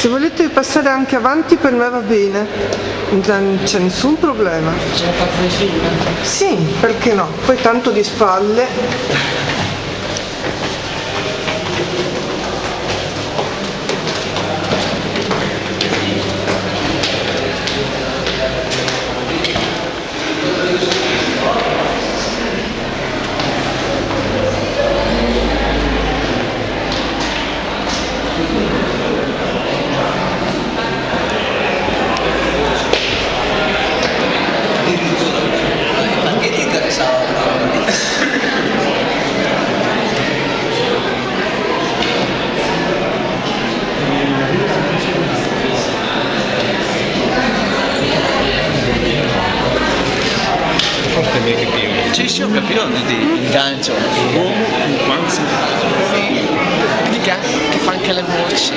Se volete passare anche avanti per me va bene, non c'è nessun problema. Ce la faccio in film? Sì, perché no? Poi tanto di spalle. Forse mi capivo. Ci sono capito il gancio, l'uomo un quanto che fa anche le voci.